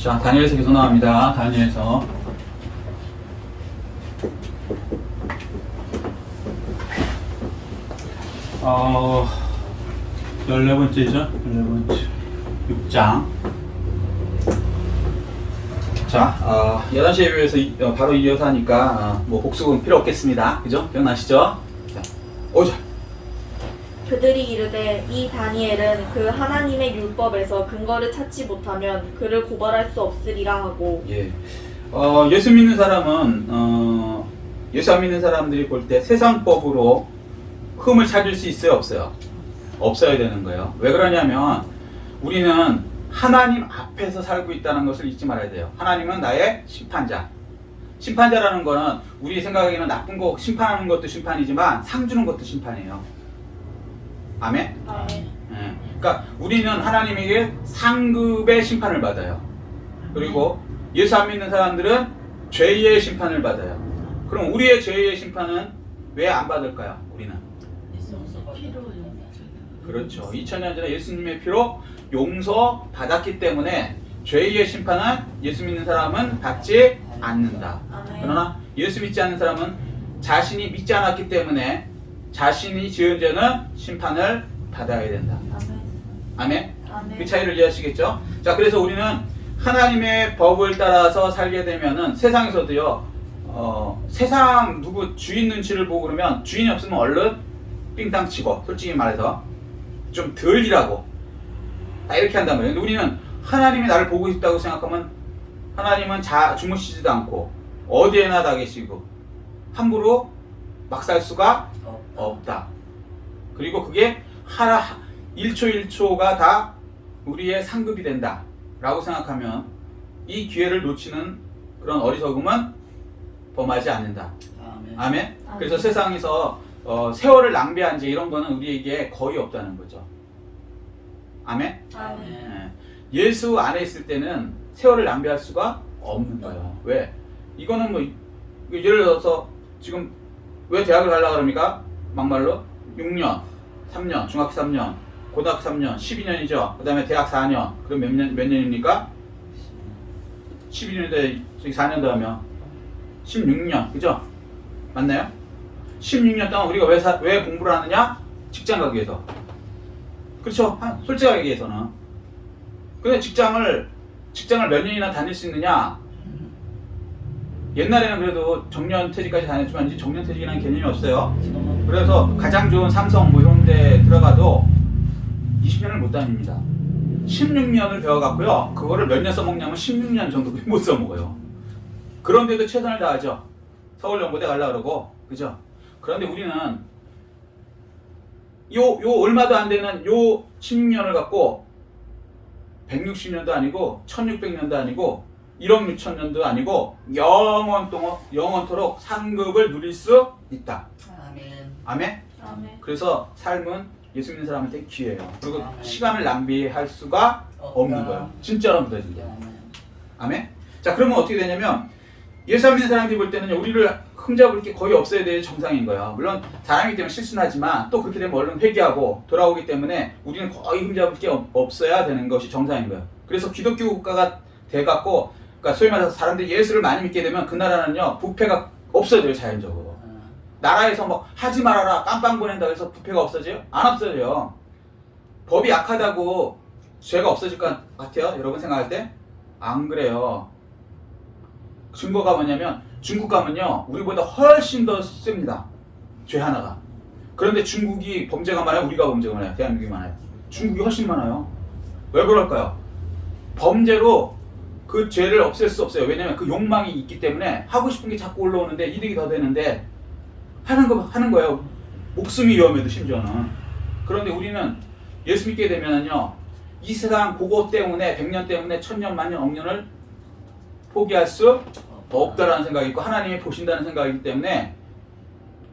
자, 다니엘서 계속 나옵니다. 다니엘서. 14번째죠? 14번째. 6장. 자, 11시에 비해서 바로 이어서 하니까, 뭐, 복습은 필요 없겠습니다. 그죠? 기억나시죠? 자, 오자. 그들이 이르되 이 다니엘은 그 하나님의 율법에서 근거를 찾지 못하면 그를 고발할 수 없으리라 하고. 예. 예수 믿는 사람은, 예수 안 믿는 사람들이 볼 때 세상법으로 흠을 찾을 수 있어요? 없어요? 없어야 되는 거예요. 왜 그러냐면, 우리는 하나님 앞에서 살고 있다는 것을 잊지 말아야 돼요. 하나님은 나의 심판자. 심판자라는 거는 우리 생각에는 나쁜 거 심판하는 것도 심판이지만 상 주는 것도 심판이에요. 아멘? 아멘. 예. 그러니까 우리는 하나님에게 상급의 심판을 받아요. 그리고 예수 안 믿는 사람들은 죄의 심판을 받아요. 그럼 우리의 죄의 심판은 왜 안 받을까요? 우리는. 그렇죠. 2000년 전에 예수님의 피로 용서 받았기 때문에 죄의 심판은 예수 믿는 사람은 받지 않는다. 아멘. 그러나 예수 믿지 않는 사람은 자신이 믿지 않았기 때문에 자신이 지은 죄는 심판을 받아야 된다. 아멘. 아멘? 아멘. 그 차이를 이해하시겠죠? 자, 그래서 우리는 하나님의 법을 따라서 살게 되면은 세상에서도요, 세상 누구 주인 눈치를 보고 그러면 주인이 없으면 얼른 삥땅 치고, 솔직히 말해서 좀 덜 일하고 다 이렇게 한단 말이에요. 근데 우리는 하나님이 나를 보고 있다고 생각하면 하나님은 주무시지도 않고 어디에나 다 계시고 함부로 막 살 수가 없다. 그리고 그게 1초 1초가 다 우리의 상급이 된다 라고 생각하면 이 기회를 놓치는 그런 어리석음은 범하지 않는다. 아멘? 그래서 세상에서 세월을 낭비한 죄 이런 거는 우리에게 거의 없다는 거죠. 아멘? 아멘. 예수 안에 있을 때는 세월을 낭비할 수가 없는 거예요. 왜? 이거는 뭐 예를 들어서 지금 왜 대학을 가려고 그럽니까? 막말로 6년, 3년, 중학교 3년, 고등학교 3년, 12년이죠. 그 다음에 대학 4년. 그럼 몇 년입니까? 12년인데 저기 4년 더하면 16년. 그죠? 맞나요? 16년 동안 우리가 왜 공부를 하느냐? 직장 가기 위해서. 그렇죠? 솔직하게 얘기해서는. 근데 직장을 몇 년이나 다닐 수 있느냐? 옛날에는 그래도 정년퇴직까지 다녔지만 이제 정년퇴직이라는 개념이 없어요. 그래서 가장 좋은 삼성 뭐 이런 데 들어가도 20년을 못 다닙니다. 16년을 배워갖고요. 그거를 몇 년 써먹냐면 16년 정도밖에 못 써먹어요. 그런데도 최선을 다하죠. 서울연고대 가려고 그러고. 그죠? 그런데 우리는 요 얼마도 안 되는 요 16년을 갖고 160년도 아니고 1600년도 아니고 1억 6천년도 아니고 영원토록 상급을 누릴 수 있다. 아멘. 아멘? 아멘. 그래서 삶은 예수 믿는 사람한테 기회예요. 그리고 아멘. 시간을 낭비할 수가 없는 거예요. 진짜로 믿어진다. 아멘? 자, 그러면 어떻게 되냐면 예수 안 믿는 사람들이 볼 때는 우리를 흠잡을 게 거의 없어야 될 정상인 거예요. 물론 사람이기 때문에 실수는 하지만 또 그렇게 되면 얼른 회개하고 돌아오기 때문에 우리는 거의 흠잡을 게 없어야 되는 것이 정상인 거예요. 그래서 기독교 국가가 돼갖고 그러니까 소위 말해서 사람들이 예수를 많이 믿게 되면 그 나라는요 부패가 없어져요. 자연적으로. 나라에서 뭐 하지 말아라 깜빵 보낸다고 해서 부패가 없어져요? 안 없어져요. 법이 약하다고 죄가 없어질 것 같아요? 여러분 생각할 때? 안 그래요. 증거가 뭐냐면 중국 가면요 우리보다 훨씬 더 셉니다. 죄 하나가. 그런데 중국이 범죄가 많아요? 우리가 범죄가 많아요? 대한민국이 많아요? 중국이 훨씬 많아요. 왜 그럴까요? 범죄로 그 죄를 없앨 수 없어요. 왜냐면 그 욕망이 있기 때문에 하고 싶은 게 자꾸 올라오는데 이득이 더 되는데 하는 거예요. 목숨이 위험해도 심지어는. 그런데 우리는 예수 믿게 되면은요 이 세상 그거 때문에 100년 때문에 1000년 만년 억년을 포기할 수 없다라는 생각이 있고 하나님이 보신다는 생각이기 때문에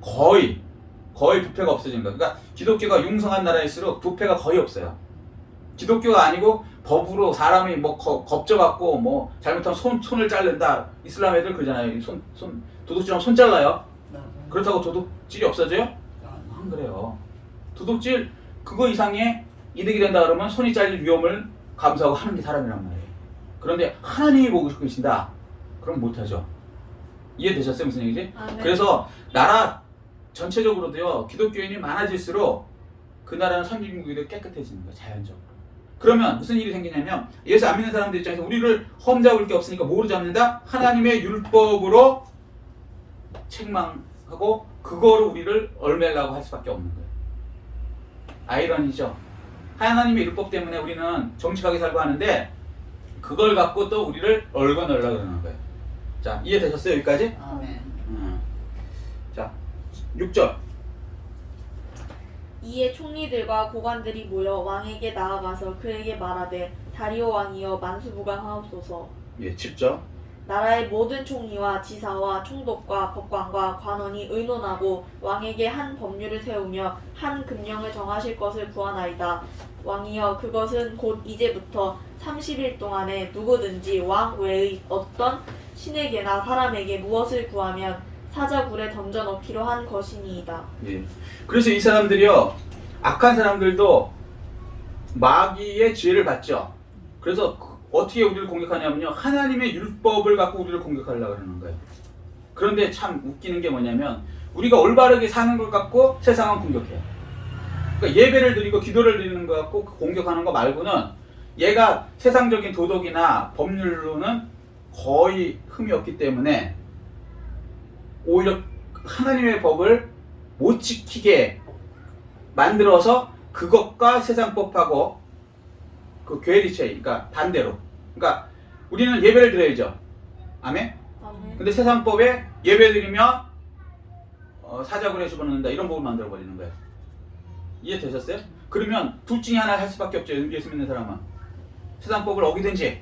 거의 부패가 없어지는 거예요. 그러니까 기독교가 융성한 나라일수록 부패가 거의 없어요. 기독교가 아니고 법으로 사람이 뭐 겁져갖고 뭐 잘못하면 손을 자른다. 이슬람 애들 그러잖아요. 도둑질하면 손 잘라요. 그렇다고 도둑질이 없어져요? 안 그래요. 도둑질 그거 이상의 이득이 된다 그러면 손이 잘릴 위험을 감수하고 하는 게 사람이란 말이에요. 그런데 하나님이 보고 계신다. 그럼 못하죠. 이해되셨어요? 무슨 얘기지? 아, 네. 그래서 나라 전체적으로도요. 기독교인이 많아질수록 그 나라는 선진국이 깨끗해지는 거예요. 자연적으로. 그러면 무슨 일이 생기냐면 예수 안 믿는 사람들 입장에서 우리를 험잡을 게 없으니까 뭐로 잡는다? 하나님의 율법으로 책망하고 그거로 우리를 얼매려고 할 수밖에 없는 거예요. 아이러니죠. 하나님의 율법 때문에 우리는 정직하게 살고 하는데 그걸 갖고 또 우리를 얼거널려고 그러는 거예요. 자, 이해되셨어요? 여기까지? 아멘. 자, 6절. 이에 총리들과 고관들이 모여 왕에게 나아가서 그에게 말하되 다리오 왕이여 만수무강하옵소서. 예, 7절. 나라의 모든 총리와 지사와 총독과 법관과 관원이 의논하고 왕에게 한 법률을 세우며 한 금령을 정하실 것을 구하나이다. 왕이여 그것은 곧 이제부터 30일 동안에 누구든지 왕 외의 어떤 신에게나 사람에게 무엇을 구하면 사자굴에 던져 넣기로 한 것이니이다. 예. 그래서 이 사람들이요, 악한 사람들도 마귀의 지혜를 받죠. 그래서 어떻게 우리를 공격하냐면요, 하나님의 율법을 갖고 우리를 공격하려고 그러는 거예요. 그런데 참 웃기는 게 뭐냐면 우리가 올바르게 사는 걸 갖고 세상은 공격해요. 그러니까 예배를 드리고 기도를 드리는 거 갖고 공격하는 거 말고는 얘가 세상적인 도덕이나 법률로는 거의 흠이 없기 때문에 오히려 하나님의 법을 못 지키게 만들어서 그것과 세상법하고 그 괴리체, 그러니까 반대로. 그러니까 우리는 예배를 드려야죠. 아멘? 아멘. 근데 세상법에 예배 드리면 사자굴에 집어넣는다 이런 법을 만들어 버리는 거예요. 이해되셨어요? 그러면 둘 중에 하나 할 수밖에 없죠. 예수 믿는 사람은 세상법을 어기든지,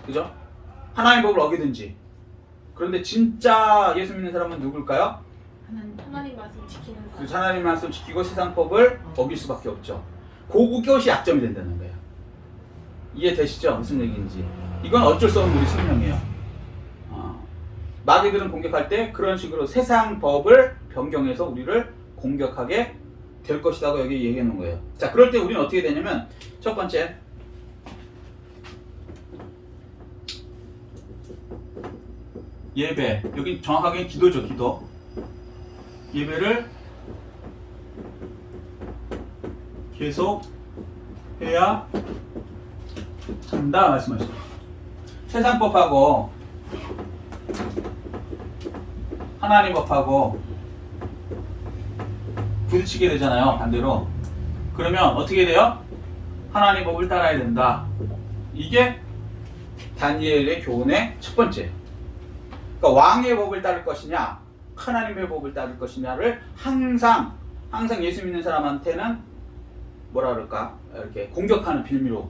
그죠? 하나님의 법을 어기든지. 그런데 진짜 예수 믿는 사람은 누굴까요? 하나님 말씀 지키는 그 사람. 하나님 말씀 지키고 세상법을 어길 수밖에 없죠. 그것이 약점이 된다는 거예요. 이해되시죠? 무슨 얘기인지. 이건 어쩔 수 없는 우리 숙명이에요. 마귀들은 공격할 때 그런 식으로 세상 법을 변경해서 우리를 공격하게 될 것이라고 여기 얘기해 놓은 거예요. 자, 그럴 때 우리는 어떻게 되냐면 첫 번째, 예배. 여기 정확하게 기도죠. 기도. 예배를 계속 해야 한다 말씀하시죠. 세상 법하고 하나님 법하고 부딪히게 되잖아요. 반대로. 그러면 어떻게 돼요? 하나님 법을 따라야 된다. 이게 다니엘의 교훈의 첫 번째. 그러니까 왕의 법을 따를 것이냐, 하나님의 법을 따를 것이냐를 항상 예수 믿는 사람한테는 뭐라 그럴까? 이렇게 공격하는 빌미로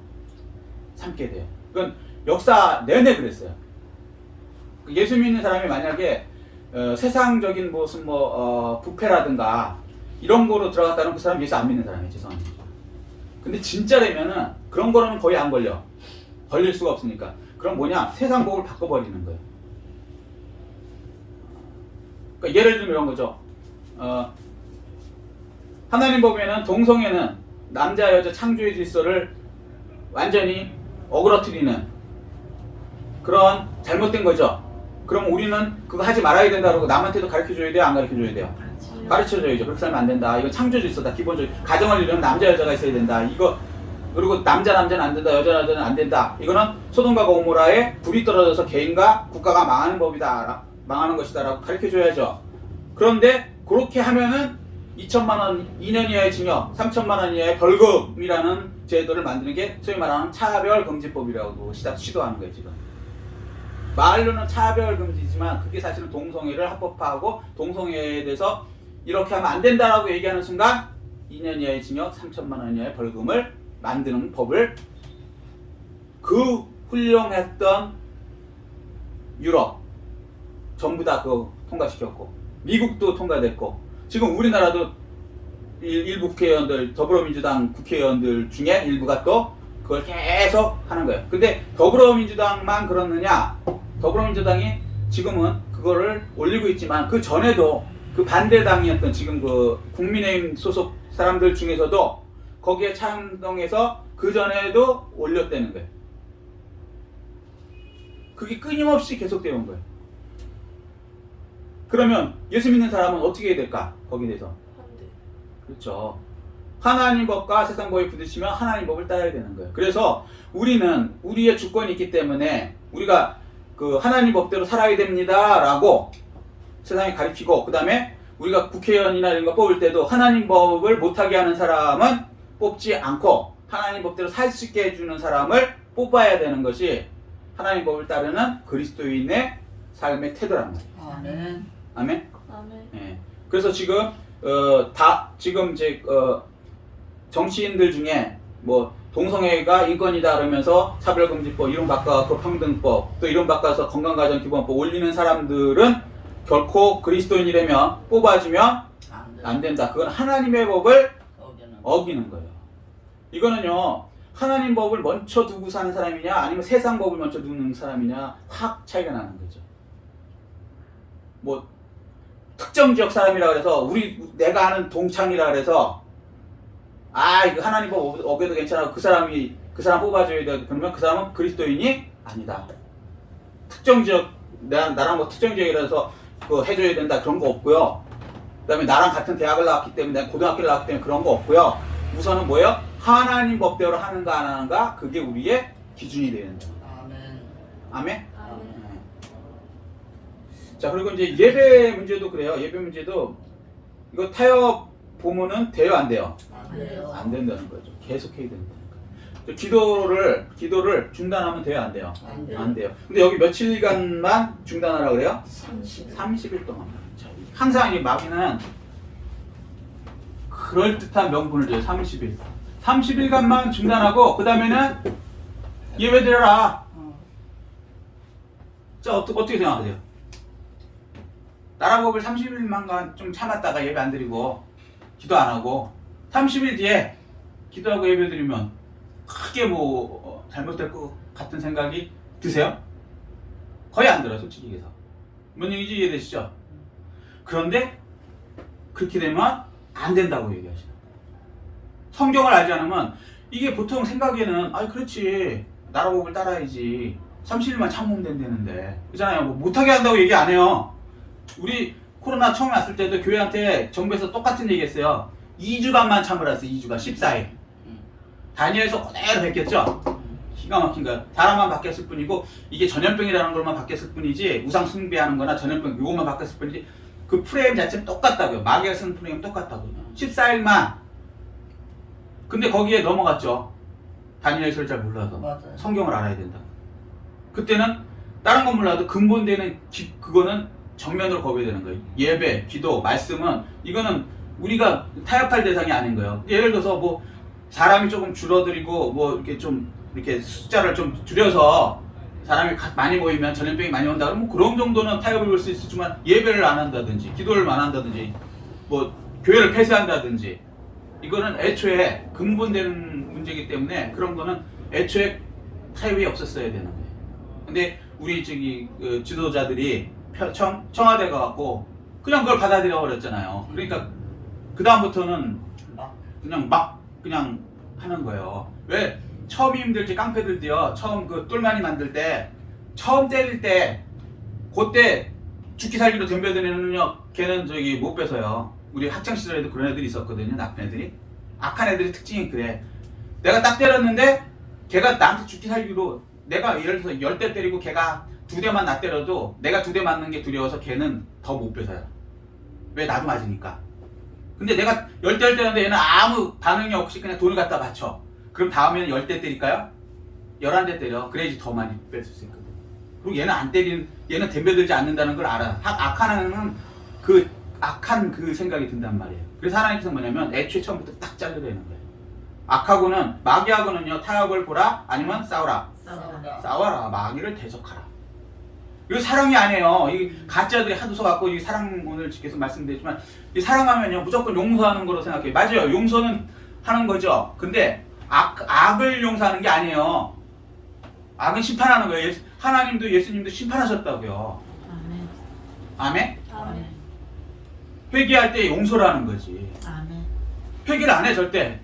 삼게 돼요. 그건 역사 내내 그랬어요. 예수 믿는 사람이 만약에 세상적인 무슨 부패라든가 이런 거로 들어갔다는 그 사람 예수 안 믿는 사람이에요. 죄송합니다. 근데 진짜라면은 그런 거로는 거의 안 걸려. 걸릴 수가 없으니까. 그럼 뭐냐? 세상 법을 바꿔버리는 거예요. 그러니까 예를 들면 이런 거죠. 하나님 법에는 동성애는 남자 여자 창조의 질서를 완전히 어그러뜨리는 그런 잘못된 거죠. 그럼 우리는 그거 하지 말아야 된다고 남한테도 가르쳐줘야 돼요? 안 가르쳐줘야 돼요? 가르쳐줘야죠. 그렇게 살면 안 된다. 이거 창조 질서다. 기본적으로 가정을 이루면 남자 여자가 있어야 된다. 이거 그리고 남자는 안 된다. 여자는 안 된다. 이거는 소돔과 고모라에 불이 떨어져서 개인과 국가가 망하는 법이다. 망하는 것이다 라고 가르쳐줘야죠. 그런데 그렇게 하면은 2천만 원 2년 이하의 징역, 3천만 원 이하의 벌금이라는 제도를 만드는 게 소위 말하는 차별금지법이라고 시도하는 거예요. 지금 말로는 차별금지지만 그게 사실은 동성애를 합법화하고 동성애에 대해서 이렇게 하면 안 된다라고 얘기하는 순간 2년 이하의 징역, 3천만 원 이하의 벌금을 만드는 법을 그 훌륭했던 유럽 전부 다 그거 통과시켰고 미국도 통과됐고 지금 우리나라도 일부 국회의원들 더불어민주당 국회의원들 중에 일부가 또 그걸 계속 하는 거예요. 근데 더불어민주당만 그러느냐? 더불어민주당이 지금은 그거를 올리고 있지만 그 전에도 그 반대당이었던 지금 그 국민의힘 소속 사람들 중에서도 거기에 찬동해서 그 전에도 올렸다는 거예요. 그게 끊임없이 계속되어 온 거예요. 그러면 예수 믿는 사람은 어떻게 해야 될까? 거기에 대해서. 반대. 그렇죠. 하나님 법과 세상 법이 부딪히면 하나님 법을 따라야 되는 거예요. 그래서 우리는 우리의 주권이 있기 때문에 우리가 그 하나님 법대로 살아야 됩니다라고 세상에 가르치고, 그 다음에 우리가 국회의원이나 이런 거 뽑을 때도 하나님 법을 못하게 하는 사람은 뽑지 않고 하나님 법대로 살 수 있게 해주는 사람을 뽑아야 되는 것이 하나님 법을 따르는 그리스도인의 삶의 태도란 말이에요. 아멘. 아멘. 아멘. 예. 그래서 지금 지금 이제 정치인들 중에 뭐 동성애가 인권이다 그러면서 차별금지법 이름 바꿔서 평등법 또 이름 바꿔서 건강가정기본법 올리는 사람들은 결코 그리스도인이라면 뽑아주면 안 된다. 그건 하나님의 법을 어기는 거예요. 이거는요, 하나님 법을 먼저 두고 사는 사람이냐 아니면 세상 법을 먼저 두는 사람이냐 확 차이가 나는 거죠. 뭐 특정 지역 사람이라 그래서 내가 아는 동창이라 그래서 이거 하나님 법 어겨도 괜찮아, 그 사람 뽑아줘야 돼, 그러면 그 사람은 그리스도인이 아니다. 특정 지역 나랑 뭐 특정 지역이라서 그 해줘야 된다 그런 거 없고요. 그다음에 나랑 같은 대학을 나왔기 때문에 고등학교를 나왔기 때문에 그런 거 없고요. 우선은 뭐예요? 하나님 법대로 하는가 안 하는가, 그게 우리의 기준이 되는 거예요. 아멘. 아멘. 아멘. 자, 그리고 이제 예배 문제도 그래요. 예배 문제도 이거 타협 보면은 돼요, 안 돼요? 안 돼요. 안 된다는 거죠. 계속 해야 된다니까. 기도를 중단하면 돼요, 안 돼요? 안 돼요. 안 돼요. 근데 여기 며칠간만 중단하라 그래요? 30일 동안. 자, 항상 이 마귀는 그럴듯한 명분을 줘요. 30일. 30일간만 중단하고 그 다음에는 예배 드려라. 자, 어떻게 생각하세요? 나라 법을 30일만 좀 참았다가 예배 안 드리고 기도 안 하고 30일 뒤에 기도하고 예배 드리면 크게 뭐 잘못될 것 같은 생각이 드세요? 거의 안 들어요, 솔직히 얘기해서. 뭔 얘기인지 이해되시죠? 그런데 그렇게 되면 안 된다고 얘기하시죠. 성경을 알지 않으면 이게 보통 생각에는 그렇지, 나라 법을 따라야지, 30일만 참으면 된다는데, 그잖아요. 뭐 못하게 한다고 얘기 안 해요. 우리 코로나 처음에 왔을 때도 교회한테 정부에서 똑같은 얘기 했어요. 2주간만 참으라 했어요. 2주간 14일. 다니엘서 그대로 베꼈죠. 기가 막힌 거야. 사람만 바뀌었을 뿐이고 이게 전염병이라는 것만 바뀌었을 뿐이지, 우상 숭배하는 거나 전염병 요것만 바뀌었을 뿐이지 그 프레임 자체는 똑같다고요. 마귀가 쓰는 프레임은 똑같다고요. 14일만. 근데 거기에 넘어갔죠. 다니엘서를 잘 몰라서. 맞아요. 성경을 알아야 된다. 그때는 다른 건 몰라도 근본되는 그거는 정면으로 거부되는 거예요. 예배, 기도, 말씀은 이거는 우리가 타협할 대상이 아닌 거예요. 예를 들어서 뭐 사람이 조금 줄어들이고 뭐 이렇게 좀 이렇게 숫자를 좀 줄여서 사람이 많이 모이면 전염병이 많이 온다 그러면 뭐 그런 정도는 타협을 볼 수 있지만 예배를 안 한다든지 기도를 안 한다든지 뭐 교회를 폐쇄한다든지 이거는 애초에 근본되는 문제이기 때문에 그런 거는 애초에 타협이 없었어야 되는 거예요. 근데 우리 지도자들이 청와대 가갖고 그냥 그걸 받아들여 버렸잖아요. 그러니까 그 다음부터는 그냥 하는 거예요. 왜? 처음 힘들지 깡패들도요. 처음 그 똘마니 만들 때 처음 때릴 때 그때 죽기 살기로 덤벼든 애는요, 걔는 못 뺏어요. 우리 학창 시절에도 그런 애들이 있었거든요. 나쁜 애들이. 악한 애들의 특징이 그래. 내가 딱 때렸는데 걔가 나한테 죽기 살기로, 내가 예를 들어서 10대 때리고 걔가 2대만 나 때려도 내가 2대 맞는 게 두려워서 걔는 더 못 뺏어요. 왜? 나도 맞으니까. 근데 내가 10대를 때렸는데 얘는 아무 반응이 없이 그냥 돈을 갖다 바쳐. 그럼 다음에는 10대 때릴까요? 11대 때려. 그래야지 더 많이 뺄 수 있거든. 그리고 얘는 얘는 덤벼들지 않는다는 걸 알아. 악한 애는 악한 그 생각이 든단 말이에요. 그래서 하나님께서 뭐냐면 애초에 처음부터 딱 잘라내는 거예요. 악하고는, 마귀하고는요, 타협을 보라, 아니면 싸워라. 싸워라. 마귀를 대적하라. 이거 사랑이 아니에요. 이 가짜들이 하도 써갖고 이 사랑 오늘 계속 말씀드렸지만 이 사랑하면요 무조건 용서하는 거로 생각해요. 맞아요. 용서는 하는 거죠. 근데 악을 용서하는 게 아니에요. 악은 심판하는 거예요. 하나님도 예수님도 심판하셨다고요. 아멘. 아멘? 아멘. 회개할 때 용서를 하는 거지. 아멘. 회개를 안 해 절대.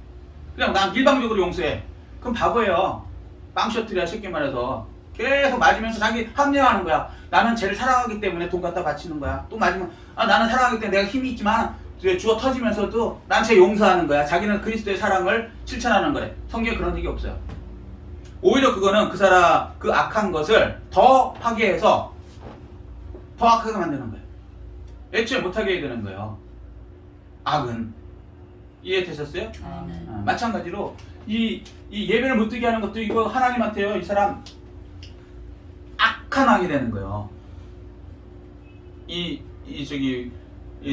그냥 난 일방적으로 용서해. 그럼 바보예요. 빵 셔틀이야, 쉽게 말해서. 계속 맞으면서 자기 합리화하는 거야. 나는 쟤를 사랑하기 때문에 돈 갖다 바치는 거야. 또 맞으면 나는 사랑하기 때문에 내가 힘이 있지만 주어 터지면서도 난 쟤 용서하는 거야. 자기는 그리스도의 사랑을 실천하는 거래. 성경에 그런 얘기 없어요. 오히려 그거는 그 사람 그 악한 것을 더 파괴해서 더 악하게 만드는 거예요. 애초에 못하게 해야 되는 거예요. 악은. 이해되셨어요? 마찬가지로 이 예배를 못 드게 하는 것도 이거 하나님한테요. 이 사람 악한 왕이 되는 거예요. 이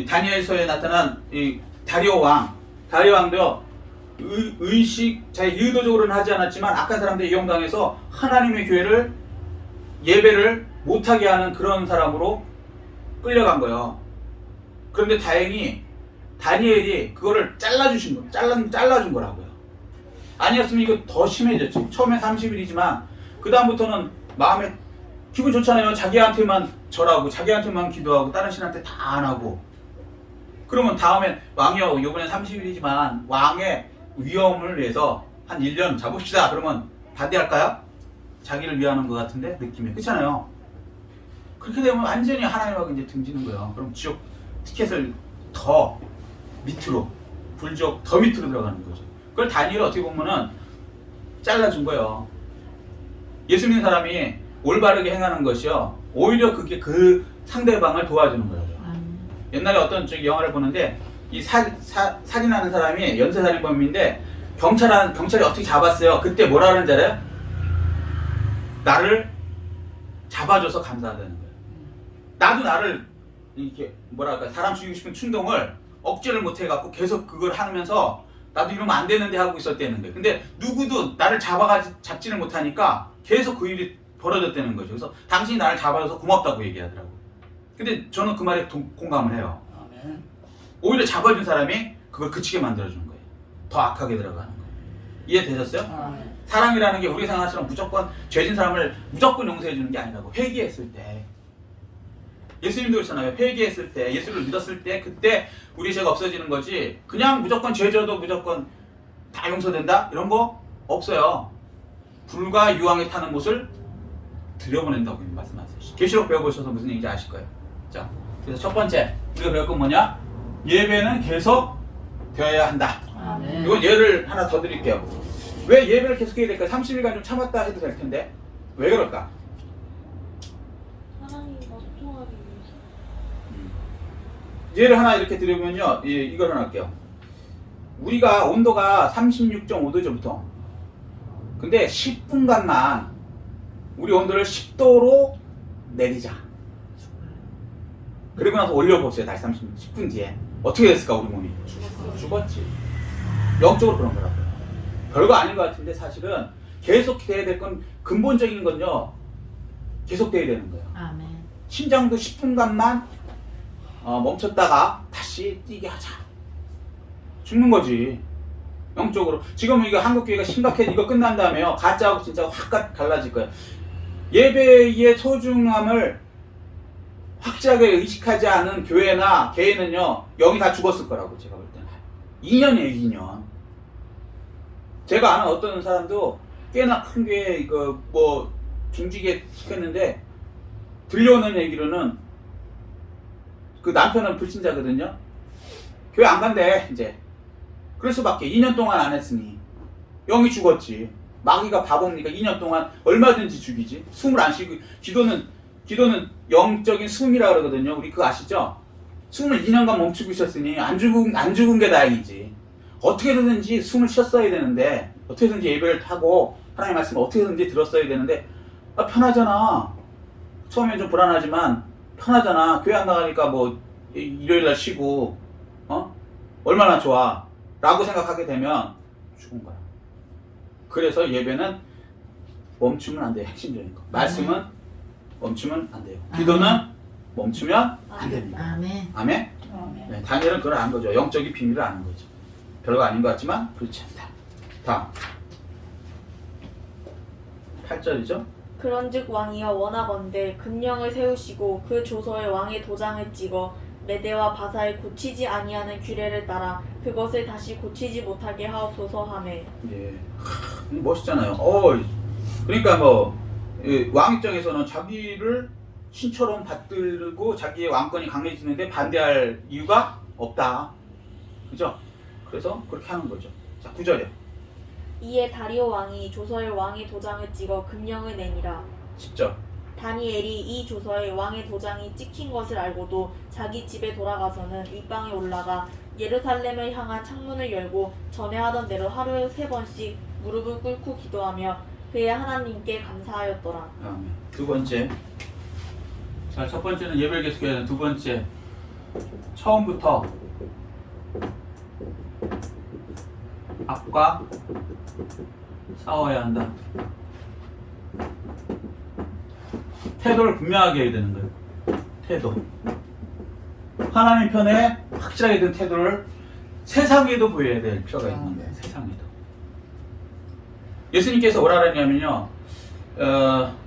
다니엘서에 나타난 이 다리오 왕도요. 자기 의도적으로는 하지 않았지만 악한 사람들이 이용당해서 하나님의 교회를 예배를 못하게 하는 그런 사람으로 끌려간 거예요. 그런데 다행히 다니엘이 그거를 잘라준 거라고요. 아니었으면 이거 더 심해졌지. 처음에 30일이지만 그 다음부터는 마음에 기분 좋잖아요. 자기한테만 절하고 자기한테만 기도하고 다른 신한테 다 안 하고. 그러면 다음에 왕이요. 이번엔 30일이지만 왕의 위험을 위해서 한 1년 잡읍시다. 그러면 반대할까요? 자기를 위하는 것 같은데 느낌이. 그렇잖아요. 그렇게 되면 완전히 하나님하고 이제 등지는 거예요. 그럼 지옥 티켓을 더 밑으로 불지옥 더 밑으로 들어가는 거죠. 그걸 다니엘이 어떻게 보면은 잘라준 거예요. 예수 믿는 사람이 올바르게 행하는 것이요. 오히려 그게 그 상대방을 도와주는 거예요. 옛날에 어떤 영화를 보는데 이 살인하는 사람이 연쇄살인범인데 경찰이 어떻게 잡았어요. 그때 뭐라 그러는지 알아요? 나를 잡아줘서 감사하다는 거예요. 나도 나를 이렇게 뭐랄까 사람 죽이고 싶은 충동을 억제를 못 해갖고 계속 그걸 하면서 나도 이러면 안 되는데 하고 있었다는 거예요. 근데 누구도 나를 잡지를 못하니까 계속 그 일이 벌어졌다는 거죠. 그래서 당신이 나를 잡아줘서 고맙다고 얘기하더라고. 근데 저는 그 말에 공감을 해요. 오히려 잡아준 사람이 그걸 그치게 만들어주는 거예요. 더 악하게 들어가는 거예요. 이해되셨어요? 사랑이라는 게 우리 생각처럼 무조건 죄진 사람을 무조건 용서해주는 게 아니라고. 회개했을 때 예수님도 그렇잖아요. 회개했을 때 예수를 믿었을 때 그때 우리 죄가 없어지는 거지. 그냥 무조건 죄 져도 무조건 다 용서된다? 이런 거 없어요. 불과 유황에 타는 못을 들여보낸다고 말씀하세요. 계시록 배워보셔서 무슨 얘기인지 아실 거예요. 자, 그래서 첫 번째 우리가 배울 건 뭐냐? 예배는 계속 되어야 한다. 이건 예를 하나 더 드릴게요. 왜 예배를 계속 해야 될까? 30일간 좀 참았다 해도 될 텐데 왜 그럴까? 하나님과 소통하기 위해서. 예를 하나 이렇게 드리면요. 이걸 하나 할게요. 우리가 온도가 36.5도죠 보통. 근데 10분간만 우리 온도를 10도로 내리자. 그리고 나서 올려보세요. 다시 10분 뒤에. 어떻게 됐을까 우리 몸이? 죽었지. 영적으로 그런 거라고요. 별거 아닌 것 같은데 사실은 계속 돼야 될 건 근본적인 건요. 계속 돼야 되는 거예요. 아멘. 심장도 10분간만 멈췄다가 다시 뛰게 하자. 죽는 거지. 영적으로. 지금 이거 한국교회가 심각해. 이거 끝난 다음에요. 가짜하고 진짜 확 갈라질 거예요. 예배의 소중함을 확실하게 의식하지 않은 교회나 개인은요. 영이 다 죽었을 거라고 제가 볼 때는. 2년이에요. 2년. 제가 아는 어떤 사람도 꽤나 큰 교회 이거 뭐 중직에 시켰는데 들려오는 얘기로는 그 남편은 불신자거든요. 교회 안 간대 이제. 그럴 수밖에. 2년 동안 안 했으니 영이 죽었지. 마귀가 바보니까 2년 동안 얼마든지 죽이지. 숨을 안 쉬고. 기도는 영적인 숨이라 그러거든요. 우리 그거 아시죠? 숨을 2년간 멈추고 있었으니 안 죽은 게 다행이지. 어떻게든지 숨을 쉬었어야 되는데 어떻게든지 예배를 하고 하나님의 말씀을 어떻게든지 들었어야 되는데 편하잖아. 처음엔 좀 불안하지만 편하잖아. 교회 안 나가니까 뭐 일요일날 쉬고 얼마나 좋아 라고 생각하게 되면 죽은 거야. 그래서 예배는 멈추면 안 돼요. 핵심적인 거. 말씀은 멈추면 안 돼요. 기도는 멈추면 안 됩니다. 아멘. 아멘? 네, 다니엘은 그걸 안 거죠. 영적인 비밀을 아는 거죠. 별거 아닌 것 같지만 그렇지 않다. 다음 8절이죠. 그런즉 왕이여 원하건대 금령을 세우시고 그 조서에 왕의 도장을 찍어 메대와 바사에 고치지 아니하는 규례를 따라 그것을 다시 고치지 못하게 하옵소서 하매. 예, 멋있잖아요. 그러니까 뭐 왕 입장에서는 자기를 신처럼 받들고 자기의 왕권이 강해지는데 반대할 이유가 없다. 그죠? 그래서 그렇게 하는 거죠. 자, 9절에. 이에 다리오 왕이 조서에 왕의 도장을 찍어 금령을 내니라. 10절. 다니엘이 이 조서에 왕의 도장이 찍힌 것을 알고도 자기 집에 돌아가서는 윗방에 올라가 예루살렘을 향한 창문을 열고 전에 하던 대로 하루에 3번씩 무릎을 꿇고 기도하며 그의 하나님께 감사하였더라. 아멘. 두 번째. 자, 첫 번째는 예배를 계속해야 되는 두 번째. 처음부터 앞과 싸워야 한다. 태도를 분명하게 해야 되는 거예요. 태도. 하나님 편에 확실하게 든 태도를 세상에도 보여야 될 필요가 있는 거예요. 세상에도. 예수님께서 뭐라 그랬냐면요.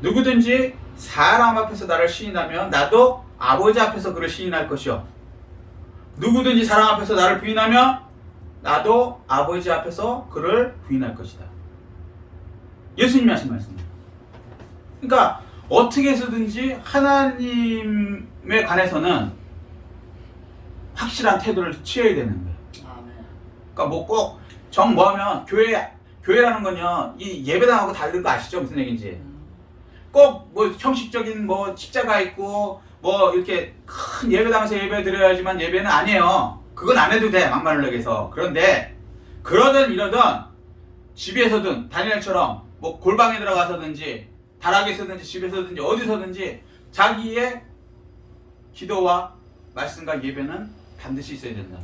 누구든지 사람 앞에서 나를 시인하면 나도 아버지 앞에서 그를 시인할 것이요. 누구든지 사람 앞에서 나를 부인하면 나도 아버지 앞에서 그를 부인할 것이다. 예수님이 하신 말씀입니다. 그러니까 어떻게 해서든지 하나님에 관해서는 확실한 태도를 취해야 되는 거예요. 그러니까 뭐 꼭 정 뭐하면 교회라는 건요, 이 예배당하고 다른 거 아시죠? 무슨 얘기인지. 꼭 뭐 형식적인 뭐 십자가 있고 뭐 이렇게 큰 예배당에서 예배 드려야지만 예배는 아니에요. 그건 안 해도 돼, 막말을 내게서. 그런데 그러든 이러든 집에서든 다니엘처럼 뭐 골방에 들어가서든지 다락에서든지 집에서든지 어디서든지 자기의 기도와 말씀과 예배는 반드시 있어야 된다.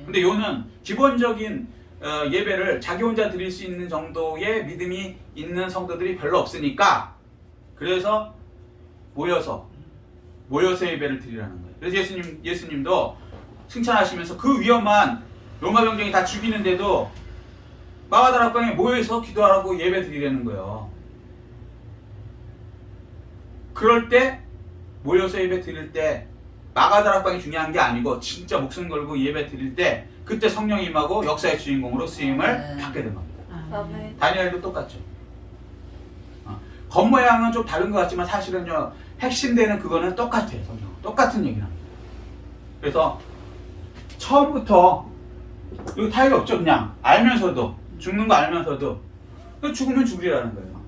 근데 요는 기본적인 예배를 자기 혼자 드릴 수 있는 정도의 믿음이 있는 성도들이 별로 없으니까 그래서 모여서 예배를 드리라는 거예요. 그래서 예수님도 승천하시면서 그 위험한 로마 병정이 다 죽이는데도 마가다락방에 모여서 기도하라고 예배 드리라는 거예요. 그럴 때 모여서 예배 드릴 때 마가다락방이 중요한 게 아니고 진짜 목숨 걸고 예배 드릴 때 그때 성령이 임하고 역사의 주인공으로 쓰임을 받게 된 겁니다. 아멘. 다니엘도 똑같죠. 겉모양은 좀 다른 것 같지만 사실은요, 핵심되는 그거는 똑같아요. 성경 똑같은 얘기를 합니다. 그래서 처음부터 이거 타협이 없죠. 그냥 알면서도 죽는 거 알면서도 죽으면 죽으리라는 거예요.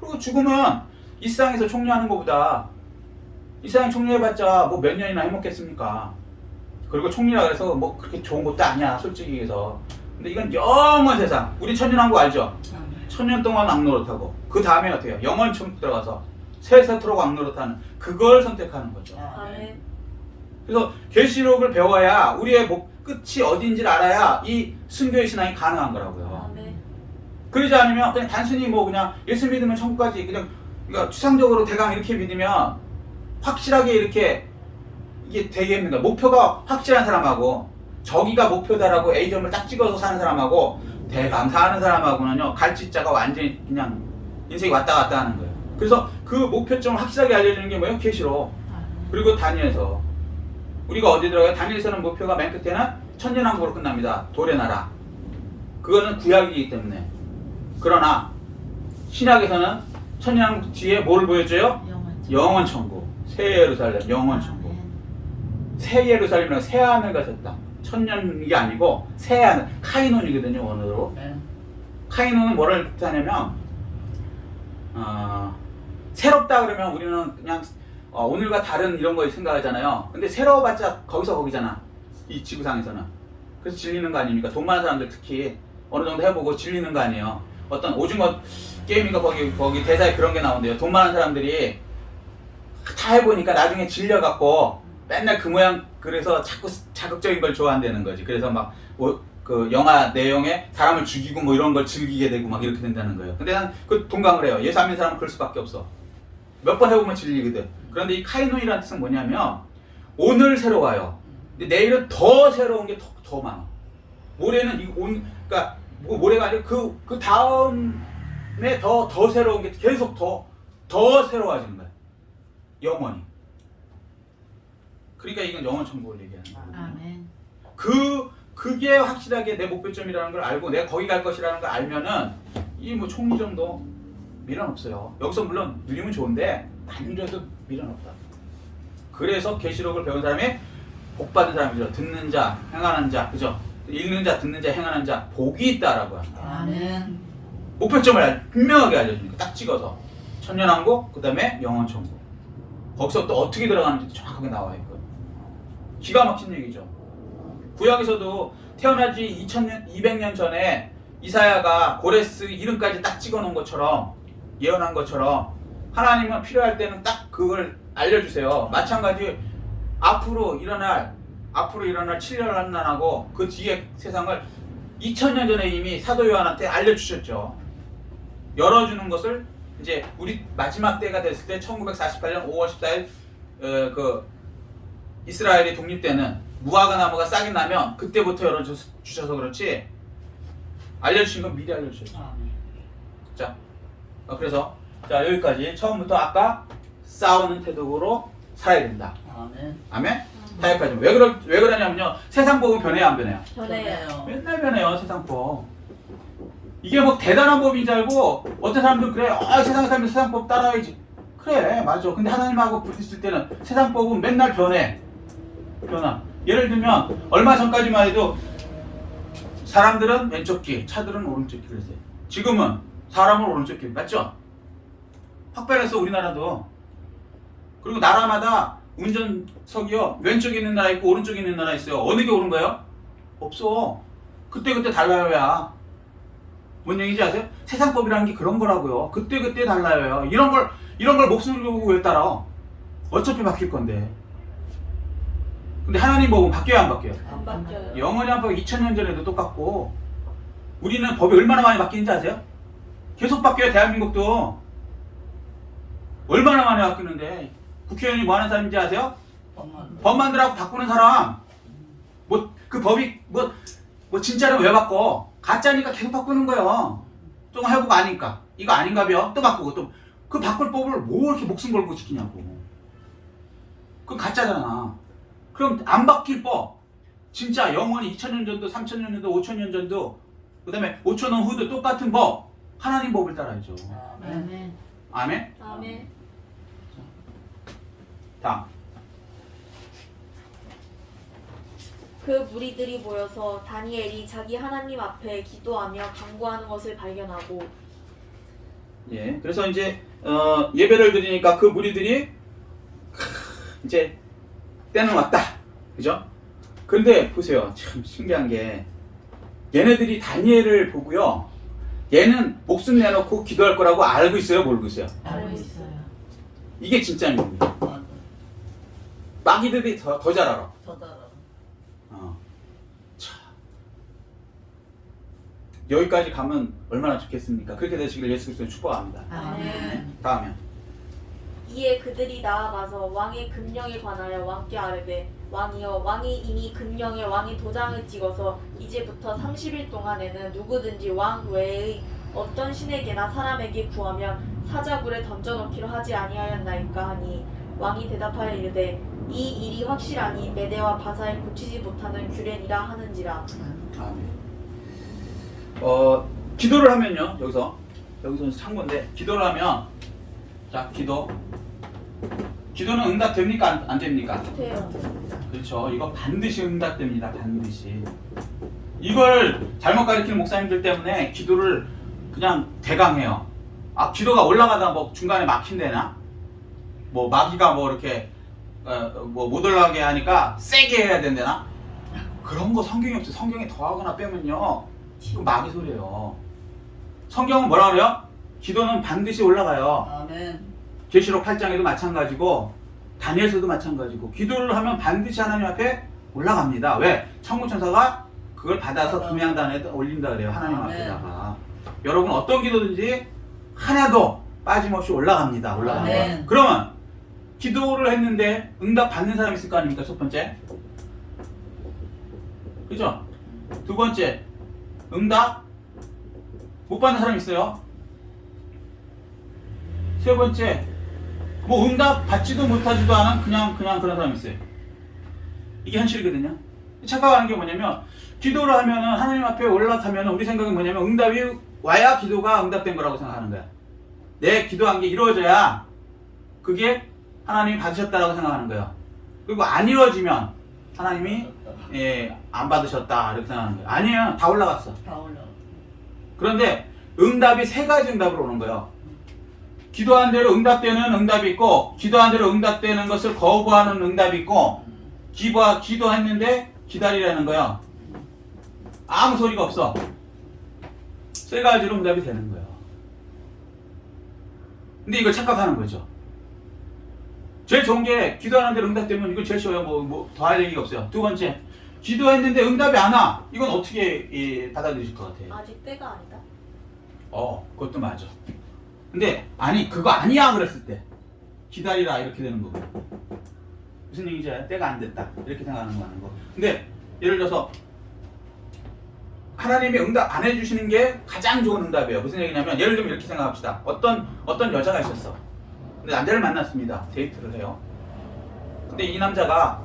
그리고 죽으면 이 세상에서 총리하는 것보다 이 세상 총리해봤자 뭐 몇 년이나 해먹겠습니까? 그리고 총리라 그래서 뭐 그렇게 좋은 것도 아니야, 솔직히 해서. 근데 이건 영원 세상. 우리 천년왕국 알죠? 천년 동안 악노릇하고 그 다음에 어떻게 해요? 영원천국 들어가서 세세토록 악노릇하는 그걸 선택하는 거죠. 아멘. 그래서 계시록을 배워야 우리의 끝이 어딘지를 알아야 이 순교의 신앙이 가능한 거라고요. 아멘. 그러지 않으면 그냥 단순히 뭐 그냥 예수 믿으면 천국까지 그냥 그러니까 추상적으로 대강 이렇게 믿으면 확실하게 이렇게 이게 되겠는가? 목표가 확실한 사람하고 저기가 목표다라고 A점을 딱 찍어서 사는 사람하고 대강 사는 사람하고는요, 갈짓자가 완전히 그냥 인생이 왔다 갔다 하는 거예요. 그래서 그 목표점을 확실하게 알려주는 게 뭐예요? 계시록. 그리고 다니엘서. 우리가 어디 들어가요? 다니엘서는 목표가 맨 끝에는 천년왕국으로 끝납니다. 돌의 나라. 그거는 구약이기 때문에. 그러나 신약에서는 천년왕국 뒤에 뭐를 보여줘요? 영원 천국. 새 예루살렘, 영원 천국. 새 예루살렘이라고 새 하늘 가셨다. 천년이 아니고 새 하늘, 카이논이거든요, 원어로. 카이논은 뭐를 뜻하냐면 새롭다 그러면 우리는 그냥 오늘과 다른 이런 거 생각하잖아요. 근데 새로워봤자 거기서 거기잖아, 이 지구상에서는. 그래서 질리는 거 아닙니까? 돈 많은 사람들 특히 어느 정도 해보고 질리는 거 아니에요. 어떤 오징어 게임인가 거기 대사에 그런 게 나온대요. 돈 많은 사람들이 다 해보니까 나중에 질려갖고 맨날 그 모양, 그래서 자꾸 자극적인 걸 좋아한다는 거지. 그래서 막 그 영화 내용에 사람을 죽이고 뭐 이런 걸 즐기게 되고 막 이렇게 된다는 거예요. 근데 난 그 동감을 해요. 예수 안 믿는 사람은 그럴 수밖에 없어. 몇 번 해보면 질리거든. 그런데 이 카이논이라는 뜻은 뭐냐면 오늘 새로워요. 근데 내일은 더 새로운 게 더 많아. 모레는 그러니까 뭐 모레가 아니고 그 다음에 더 새로운 게 계속 더 새로워지는 거야. 영원히. 그러니까 이건 영원 천국을 얘기하는 거예요. 아멘. 그게 확실하게 내 목표점이라는 걸 알고 내가 거기 갈 것이라는 걸 알면은 이 뭐 총리정도 미련 없어요. 여기서 물론 누리면 좋은데 많이 누려도 미련 없다. 그래서 계시록을 배운 사람이 복 받은 사람이죠. 듣는 자, 행하는 자, 그죠? 읽는 자, 듣는 자, 행하는 자 복이 있다라고 합니다. 아멘. 목표점을 분명하게 알려주니까 딱 찍어서 천년왕국, 그 다음에 영원천국. 거기서 또 어떻게 들어가는지 정확하게 나와 있거든요. 기가 막힌 얘기죠. 구약에서도 태어나지 2200년 전에 이사야가 고레스 이름까지 딱 찍어놓은 것처럼, 예언한 것처럼 하나님은 필요할 때는 딱 그걸 알려주세요. 마찬가지 앞으로 일어날 7년 환난하고 그 뒤에 세상을 2000년 전에 이미 사도 요한한테 알려주셨죠. 열어주는 것을 이제 우리 마지막 때가 됐을 때 1948년 5월 14일 그 이스라엘이 독립되는 무화과 나무가 싹이 나면 그때부터 열어주셔서 그렇지 알려주신 건 미리 알려주셨죠. 아멘. 자, 그래서 자 여기까지 처음부터 아까 싸우는 태도로 살아야 된다. 아멘. 아멘? 타협하지. 왜 그러냐면요. 세상 법은 변해요, 안 변해요? 전에요. 맨날 변해요, 세상 법. 이게 뭐 대단한 법인 줄 알고 어떤 사람들은 그래. 세상 사람들 세상 법 따라야지. 그래, 맞아. 근데 하나님하고 부딪힐 때는 세상 법은 맨날 변해. 변화. 예를 들면 얼마 전까지만 해도 사람들은 왼쪽 길, 차들은 오른쪽 길을 세. 지금은 사람은 오른쪽 길, 맞죠? 확 변했어, 우리나라도. 그리고 나라마다 운전석이요 왼쪽에 있는 나라 있고 오른쪽에 있는 나라 있어요. 어느 게 옳은 거예요? 없어. 그때 달라요야. 뭔 얘기인지 아세요? 세상법이라는 게 그런 거라고요. 그때 달라요. 이런 걸 목숨을 걸고 왜 따라? 어차피 바뀔 건데. 근데 하나님 법은 바뀌어요, 안 바뀌어요? 안 바뀌어요. 영원히 안 바뀌어. 2000년 전에도 똑같고. 우리는 법이 얼마나 많이 바뀌는지 아세요? 계속 바뀌어요, 대한민국도. 얼마나 많이 바뀌는데. 국회의원이 뭐 하는 사람인지 아세요? 법 만들라고 바꾸는 사람. 그 법이 진짜로 왜 바꿔? 가짜니까 계속 바꾸는 거예요. 좀 해보고 아니까. 이거 아닌가벼? 또 바꾸고 또. 그 바꿀 법을 뭐 이렇게 목숨 걸고 지키냐고. 그건 가짜잖아. 그럼 안 바뀔 법. 진짜 영원히 2000년 전도, 3000년 전도, 5000년 전도, 그 다음에 5000년 후도 똑같은 법. 하나님 법을 따라야죠. 아멘. 아멘? 아멘. 다음. 그 무리들이 모여서 다니엘이 자기 하나님 앞에 기도하며 간구하는 것을 발견하고 예. 그래서 이제 예배를 드리니까 그 무리들이 이제 때는 왔다. 그죠? 그런데 보세요. 참 신기한 게 얘네들이 다니엘을 보고요. 얘는 목숨 내놓고 기도할 거라고 알고 있어요, 모르고 있어요? 알고 있어요. 이게 진짜 믿음이에요. 맞아. 마귀들이 더 잘 알아. 더 달아. 참. 여기까지 가면 얼마나 좋겠습니까? 그렇게 되시길 예수 그리스도 축복합니다. 아멘. 다음에 이에 그들이 나아가서 왕의 금령에 관하여 왕께 아뢰되 왕이여 왕이 이미 금령에 왕의 도장을 찍어서 이제부터 30일 동안에는 누구든지 왕 외의 어떤 신에게나 사람에게 구하면 사자굴에 던져넣기로 하지 아니하였나이까 하니 왕이 대답하여 이르되 이 일이 확실하니 메대와 바사에 고치지 못하는 규례니라 하는지라. 아멘. 기도를 하면요. 여기서는 참고인데 기도를 하면 자 기도는 응답됩니까? 안 됩니까? 돼요. 그렇죠. 이거 반드시 응답됩니다. 반드시. 이걸 잘못 가르치는 목사님들 때문에 기도를 그냥 대강해요. 기도가 올라가다 뭐 중간에 막힌대나? 뭐 마귀가 뭐 이렇게 못 올라가게 하니까 세게 해야 된대나? 그런 거 성경이 없어요. 성경에 더하거나 빼면요. 그 마귀 소리예요. 성경은 뭐라 그래요? 기도는 반드시 올라가요. 아멘. 계시록 8장에도 마찬가지고 다니엘서도 마찬가지고 기도를 하면 반드시 하나님 앞에 올라갑니다. 왜? 천군천사가 그걸 받아서 금양단에 올린다 그래요. 하나님 앞에다가. 여러분 어떤 기도든지 하나도 빠짐없이 올라갑니다. 아멘. 그러면 기도를 했는데 응답 받는 사람이 있을 거 아닙니까? 첫 번째. 그죠? 두 번째. 응답 못 받는 사람이 있어요. 세 번째. 뭐 응답 받지도 못하지도 않은 그냥 그런 사람이 있어요. 이게 현실이거든요. 착각하는 게 뭐냐면 기도를 하면은 하나님 앞에 올라가면은 우리 생각은 뭐냐면 응답이 와야 기도가 응답된 거라고 생각하는 거야. 내 기도한 게 이루어져야 그게 하나님이 받으셨다라고 생각하는 거예요. 그리고 안 이루어지면 하나님이 안 받으셨다 이렇게 생각하는 거예요. 아니에요. 다 올라갔어. 다 올라. 그런데 응답이 세 가지 응답으로 오는 거예요. 기도한 대로 응답되는 응답이 있고, 기도한 대로 응답되는 것을 거부하는 응답이 있고, 기도했는데 기다리라는 거예요. 아무 소리가 없어. 세 가지로 응답이 되는 거예요. 근데 이걸 착각하는 거죠. 제일 좋은 게 기도하는 대로 응답되면 이거 제일 쉬워요. 뭐 더 할 얘기가 없어요. 두 번째, 기도했는데 응답이 안 와. 이건 어떻게 받아들이실 것 같아요? 아직 때가 아니다. 그것도 맞아. 근데 아니 그거 아니야 그랬을 때 기다리라 이렇게 되는 거고. 무슨 얘기인지 알아요? 때가 안 됐다 이렇게 생각하는 거 하는 거. 근데 예를 들어서 하나님이 응답 안 해주시는 게 가장 좋은 응답이에요. 무슨 얘기냐면 예를 들면 이렇게 생각합시다. 어떤 여자가 있었어. 근데 남자를 만났습니다. 데이트를 해요. 근데 이 남자가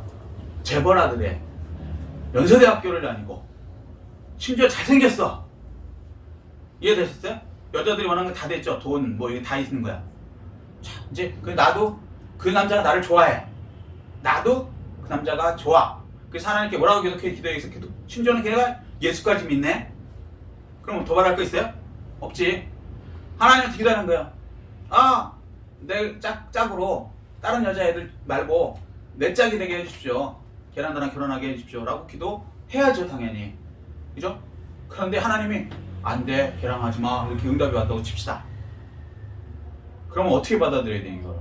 재벌 아들에 연세대학교를 다니고 심지어 잘생겼어. 이해되셨어요? 여자들이 원하는 거 다 됐죠. 돈 뭐 이게 다 있는 거야. 자, 이제 나도 그 남자가 나를 좋아해. 나도 그 남자가 좋아. 그래서 하나님께 뭐라고 기도해서 심지어는 걔가 예수까지 믿네. 그럼 도발할 거 있어요? 없지. 하나님한테 기도하는 거야. 내 짝으로 다른 여자애들 말고 내 짝이 되게 해주십시오. 걔랑 나랑 결혼하게 해주십시오. 라고 기도해야죠, 당연히. 그죠? 그런데 하나님이 안 돼, 걔랑 하지 마. 이렇게 응답이 왔다고 칩시다. 그러면 어떻게 받아들여야 돼, 이걸?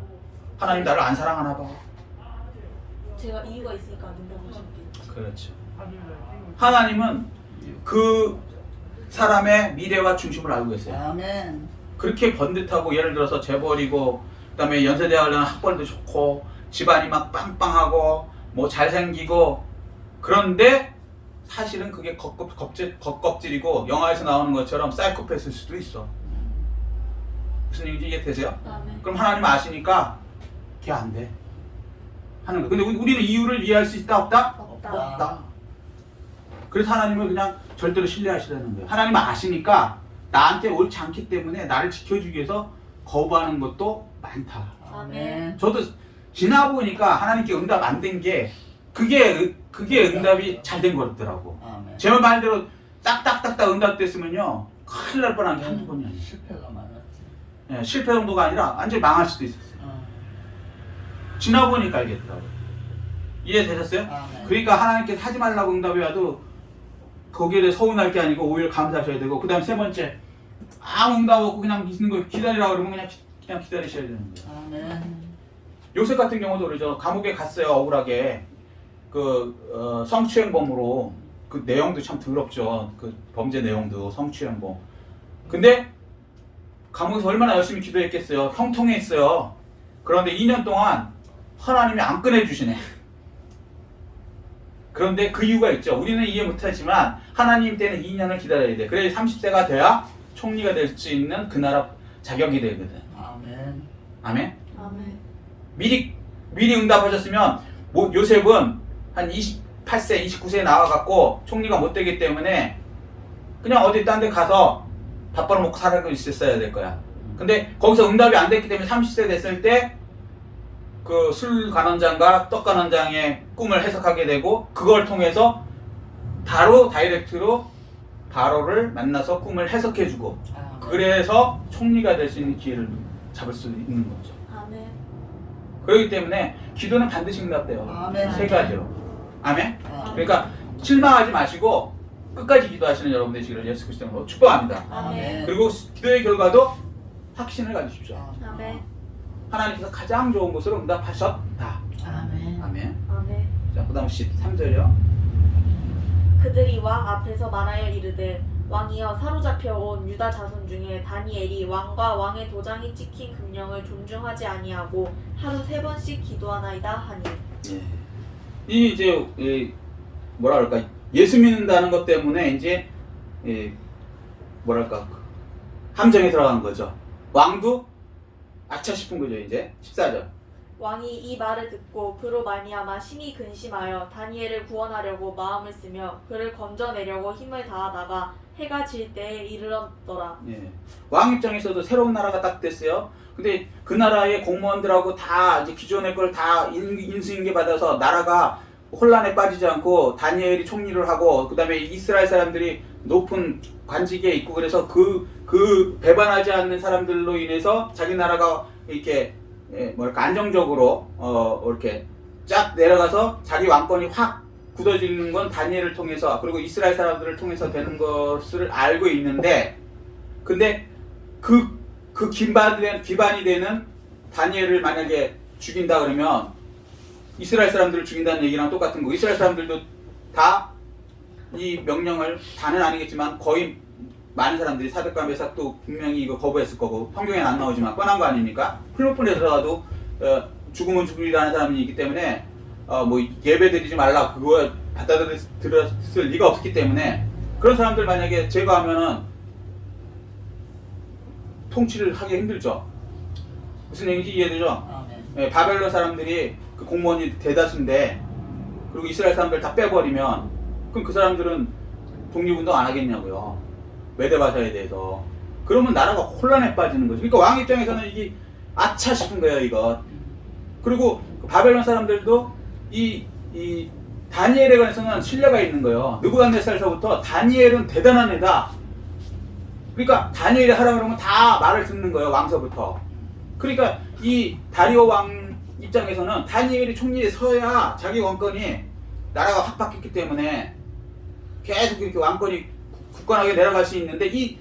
하나님 나를 안 사랑하나 봐. 제가 이유가 있으니까 능동하십니다. 그렇죠. 하나님은 그 사람의 미래와 중심을 알고 계세요. 아멘. 그렇게 번듯하고 예를 들어서 재벌이고 그다음에 연세대학을 나온 학벌도 좋고 집안이 막 빵빵하고 뭐 잘생기고 그런데 사실은 그게 겉껍질이고 영화에서 나오는 것처럼 사이코패스일 수도 있어. 무슨 얘기인지 이해되세요? 아멘. 그럼 하나님 아시니까 걔 안 돼 하는 거야. 근데 우리는 이유를 이해할 수 있다 없다? 없다. 없다. 그래서 하나님을 그냥 절대로 신뢰하시라는 거예요. 하나님 아시니까 나한테 옳지 않기 때문에 나를 지켜주기 위해서 거부하는 것도 많다. 아멘. 저도 지나보니까 하나님께 응답 안 된 게 그게 응답이 잘 된 거였더라고. 아멘. 제 말대로 딱딱딱딱 응답됐으면요 큰일 날 뻔한 게 한두 번이 아니에요. 실패가 많았지. 실패 정도가 아니라 완전히 망할 수도 있었어요. 지나보니까 알겠더라고요. 이해되셨어요? 아멘. 그러니까 하나님께서 하지 말라고 응답이 와도 거기에 대해 서운할 게 아니고 오히려 감사하셔야 되고, 그 다음 세 번째, 아무 응답 없고 그냥 있는 거 기다리라고 그러면 그냥 기다리셔야 되는 거예요. 아멘. 요셉 같은 경우도 그러죠. 감옥에 갔어요. 억울하게 성추행범으로. 그 내용도 참 더럽죠. 그 범죄 내용도 성추행범. 근데 감옥에서 얼마나 열심히 기도했겠어요. 형통해 있어요. 그런데 2년 동안 하나님이 안 꺼내주시네. 그런데 그 이유가 있죠. 우리는 이해 못하지만 하나님 때는 2년을 기다려야 돼. 그래야 30세가 돼야 총리가 될 수 있는 그 나라 자격이 되거든. 아멘. 아멘? 아멘. 미리 응답하셨으면 요셉은 한 28세, 29세에 나와갖고 총리가 못 되기 때문에 그냥 어디 딴 데 가서 밥 벌어먹고 살고 있었어야 될 거야. 근데 거기서 응답이 안 됐기 때문에 30세 됐을 때 그 술 간원장과 떡 간원장의 꿈을 해석하게 되고, 그걸 통해서 다이렉트로 바로를 만나서 꿈을 해석해주고, 아멘. 그래서 총리가 될 수 있는 기회를 잡을 수 있는 거죠. 아멘. 그렇기 때문에 기도는 반드시 응답돼요. 아멘. 세 가지로. 아멘? 아멘. 그러니까 실망하지 마시고 끝까지 기도하시는 여러분 되시기를 예수 그리스도로 축복합니다. 아멘. 그리고 기도의 결과도 확신을 가지십시오. 아멘. 하나님께서 가장 좋은 것으로 응답하셨다. 아멘. 아멘. 아멘. 자, 그 다음 13절이요. 그들이 왕 앞에서 말하여 이르되 왕이여 사로잡혀 온 유다 자손 중에 다니엘이 왕과 왕의 도장이 찍힌 금령을 존중하지 아니하고 하루 3번씩 기도하나이다 하니. 이 이제 뭐라 그럴까, 예수 믿는다는 것 때문에 이제 뭐랄까 함정에 들어간 거죠. 왕도 아차 싶은 거죠. 이제 14절. 왕이 이 말을 듣고 그로 말미암아 심히 근심하여 다니엘을 구원하려고 마음을 쓰며 그를 건져내려고 힘을 다하다가 해가 질 때에 이르렀더라. 예. 왕 입장에서도 새로운 나라가 딱 됐어요. 근데 그 나라의 공무원들하고 다 이제 기존의 걸 다 인수인계 받아서 나라가 혼란에 빠지지 않고 다니엘이 총리를 하고 그다음에 이스라엘 사람들이 높은 관직에 있고 그래서 그 배반하지 않는 사람들로 인해서 자기 나라가 이렇게 뭐랄까 안정적으로 이렇게 쫙 내려가서 자기 왕권이 확 굳어지는 건 다니엘을 통해서 그리고 이스라엘 사람들을 통해서 되는 것을 알고 있는데 근데 그 기반이 되는 다니엘을 만약에 죽인다 그러면 이스라엘 사람들을 죽인다는 얘기랑 똑같은 거. 이스라엘 사람들도 다 이 명령을 다는 아니겠지만 거의 많은 사람들이 사득과 메삭도 분명히 이거 거부했을 거고 성경에는 안 나오지만 뻔한 거 아닙니까? 플로폰에 들어가도 죽으면 죽으리라는 사람이 있기 때문에 뭐 예배 드리지 말라 그거 받아들였을 리가 없기 때문에 그런 사람들 만약에 제거하면은 통치를 하기 힘들죠. 무슨 얘기인지 이해되죠? 아멘. 예, 바벨론 사람들이 그 공무원이 대다수인데 그리고 이스라엘 사람들 다 빼버리면 그럼 그 사람들은 독립운동 안 하겠냐고요. 메대바사에 대해서. 그러면 나라가 혼란에 빠지는 거죠. 그러니까 왕 입장에서는 이게 아차 싶은 거예요, 이거. 그리고 그 바벨론 사람들도 이 다니엘에 관해서는 신뢰가 있는 거예요. 느부갓네살서부터 다니엘은 대단한 애다. 그러니까 다니엘이 하라 그러면 다 말을 듣는 거예요, 왕서부터. 그러니까 이 다리오 왕 입장에서는 다니엘이 총리에 서야 자기 왕권이 나라가 확 바뀌었기 때문에 계속 이렇게 왕권이 굳건하게 내려갈 수 있는데 이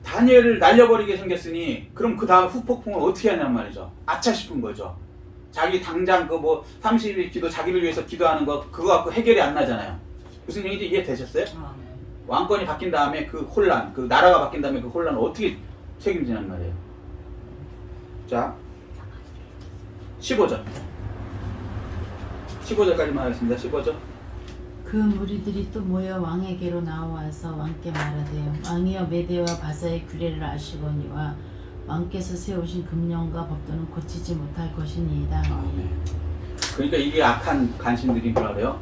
다니엘을 날려버리게 생겼으니 그럼 그 다음 후폭풍을 어떻게 하냐는 말이죠. 아차 싶은 거죠. 자기 당장 그 뭐 30일 기도 자기를 위해서 기도하는 거 그거 갖고 해결이 안 나잖아요. 무슨 얘기인지 이해되셨어요? 아멘. 왕권이 바뀐 다음에 그 혼란, 그 나라가 바뀐 다음에 그 혼란을 어떻게 책임지냐는 말이에요. 자, 15절. 15절까지만 하겠습니다. 15절. 그 무리들이 또 모여 왕에게로 나와서 왕께 말하되 왕이여 메대와 바사의 규례를 아시거니와 왕께서 세우신 금령과 법도는 고치지 못할 것이니이다. 아멘. 그러니까 이게 악한 간신들이 뭐라 그래요?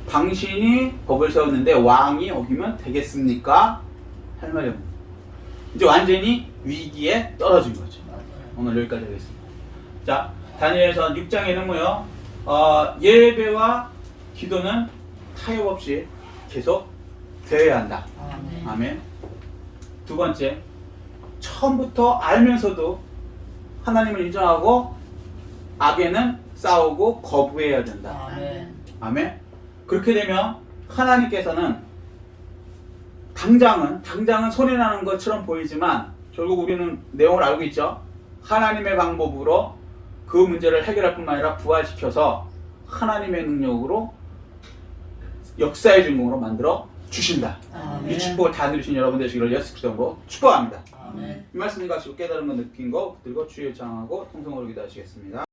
당신이 법을 세웠는데 왕이 어기면 되겠습니까? 할 말이 없는. 이제 완전히 위기에 떨어진 거죠. 오늘 여기까지 하겠습니다. 자, 다니엘서 6장에는 뭐요? 예배와 기도는 타협 없이 계속 되어야 한다. 아멘. 아멘. 두 번째, 처음부터 알면서도 하나님을 인정하고 악에는 싸우고 거부해야 된다. 아멘. 아멘. 그렇게 되면 하나님께서는 당장은 손해나는 것처럼 보이지만 결국 우리는 내용을 알고 있죠. 하나님의 방법으로 그 문제를 해결할 뿐만 아니라 부활시켜서 하나님의 능력으로 역사의 주인공으로 만들어 주신다. 아멘. 이 축복을 다 누리신 여러분 되시기를 예수 그리스도로 축복합니다. 아멘. 이 말씀 가지고 깨달은 거 느낀 거 붙들고 주의 장하고 통성으로 기도하시겠습니다.